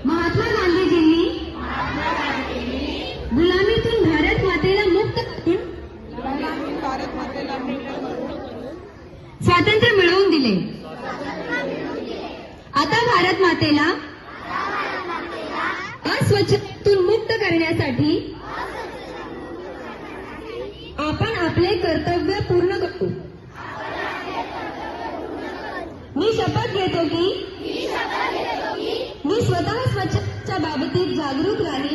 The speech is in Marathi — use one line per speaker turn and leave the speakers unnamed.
महात्मा गांधीजींनी गुलामीतून भारत मातेला मुक्त स्वातंत्र्य मिळवून दिले। आता भारत मातेला अस्वच्छतेतून मुक्त करण्यासाठी आपण आपले कर्तव्य पूर्ण करू। मी शपथ घेतो की मी स्वतः स्वच्छतेच्या बाबतीत जागरूक राहील